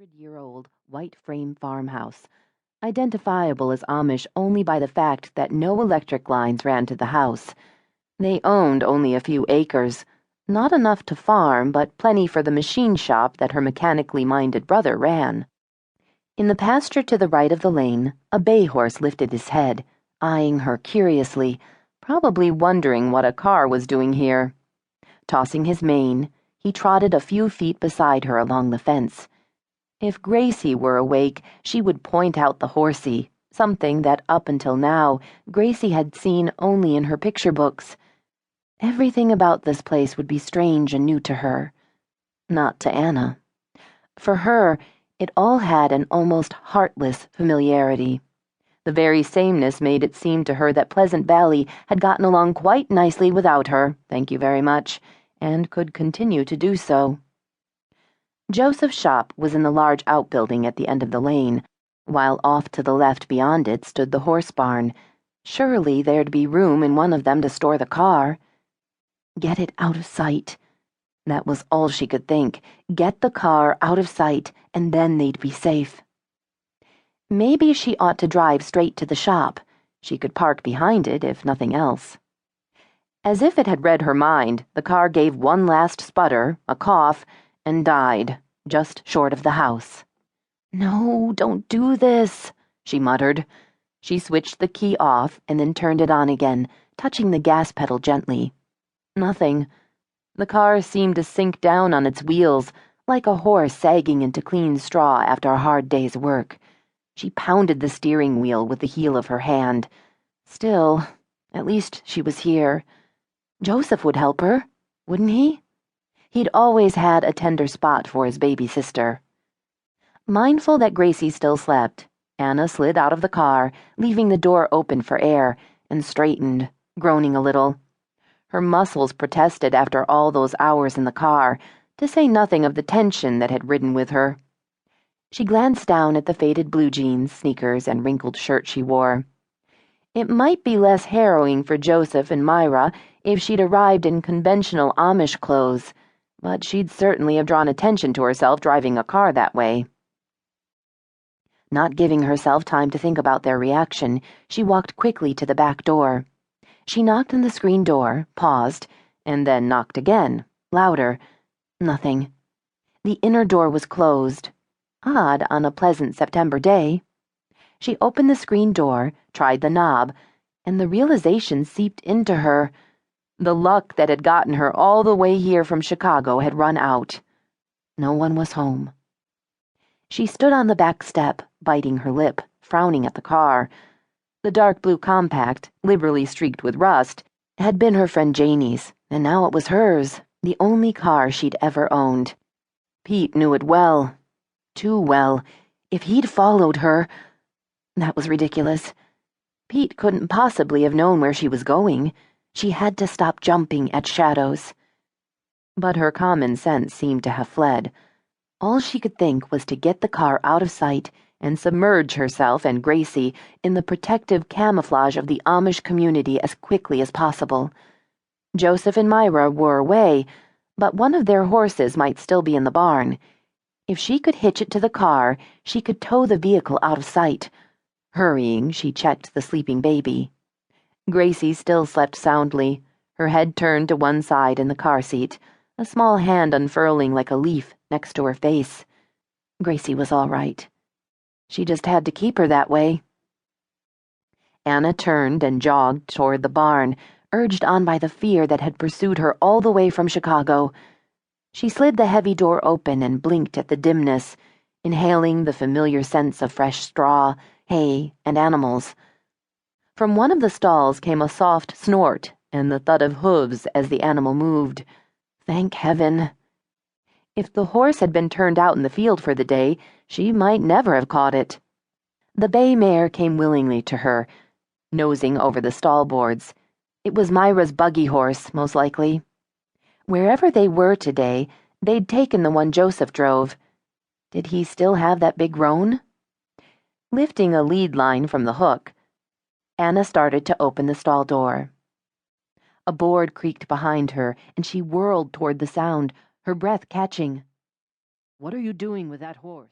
100-year-old white frame farmhouse, identifiable as Amish only by the fact that no electric lines ran to the house. They owned only a few acres, not enough to farm, but plenty for the machine shop that her mechanically minded brother ran. In the pasture to the right of the lane, a bay horse lifted his head, eyeing her curiously, probably wondering what a car was doing here. Tossing his mane, he trotted a few feet beside her along the fence. If Gracie were awake, she would point out the horsey, something that up until now Gracie had seen only in her picture books. Everything about this place would be strange and new to her. Not to Anna. For her, it all had an almost heartless familiarity. The very sameness made it seem to her that Pleasant Valley had gotten along quite nicely without her, thank you very much, and could continue to do so. Joseph's shop was in the large outbuilding at the end of the lane, while off to the left beyond it stood the horse barn. Surely there'd be room in one of them to store the car. Get it out of sight. That was all she could think. Get the car out of sight, and then they'd be safe. Maybe she ought to drive straight to the shop. She could park behind it, if nothing else. As if it had read her mind, the car gave one last sputter, a cough, and died, just short of the house. "No, don't do this," she muttered. She switched the key off and then turned it on again, touching the gas pedal gently. Nothing. The car seemed to sink down on its wheels, like a horse sagging into clean straw after a hard day's work. She pounded the steering wheel with the heel of her hand. Still, at least she was here. Joseph would help her, wouldn't he? He'd always had a tender spot for his baby sister. Mindful that Gracie still slept, Anna slid out of the car, leaving the door open for air, and straightened, groaning a little. Her muscles protested after all those hours in the car, to say nothing of the tension that had ridden with her. She glanced down at the faded blue jeans, sneakers, and wrinkled shirt she wore. It might be less harrowing for Joseph and Myra if she'd arrived in conventional Amish clothes, but she'd certainly have drawn attention to herself driving a car that way. Not giving herself time to think about their reaction, she walked quickly to the back door. She knocked on the screen door, paused, and then knocked again, louder. Nothing. The inner door was closed. Odd on a pleasant September day. She opened the screen door, tried the knob, and the realization seeped into her. The luck that had gotten her all the way here from Chicago had run out. No one was home. She stood on the back step, biting her lip, frowning at the car. The dark blue compact, liberally streaked with rust, had been her friend Janie's, and now it was hers, the only car she'd ever owned. Pete knew it well. Too well. If he'd followed her... That was ridiculous. Pete couldn't possibly have known where she was going. She had to stop jumping at shadows. But her common sense seemed to have fled. All she could think was to get the car out of sight and submerge herself and Gracie in the protective camouflage of the Amish community as quickly as possible. Joseph and Myra were away, but one of their horses might still be in the barn. If she could hitch it to the car, she could tow the vehicle out of sight. Hurrying, she checked the sleeping baby. Gracie still slept soundly, her head turned to one side in the car seat, a small hand unfurling like a leaf next to her face. Gracie was all right. She just had to keep her that way. Anna turned and jogged toward the barn, urged on by the fear that had pursued her all the way from Chicago. She slid the heavy door open and blinked at the dimness, inhaling the familiar scents of fresh straw, hay, and animals. From one of the stalls came a soft snort and the thud of hooves as the animal moved. Thank heaven. If the horse had been turned out in the field for the day, she might never have caught it. The bay mare came willingly to her, nosing over the stall boards. It was Myra's buggy horse, most likely. Wherever they were today, they'd taken the one Joseph drove. Did he still have that big roan? Lifting a lead line from the hook, Anna started to open the stall door. A board creaked behind her, and she whirled toward the sound, her breath catching. "What are you doing with that horse?"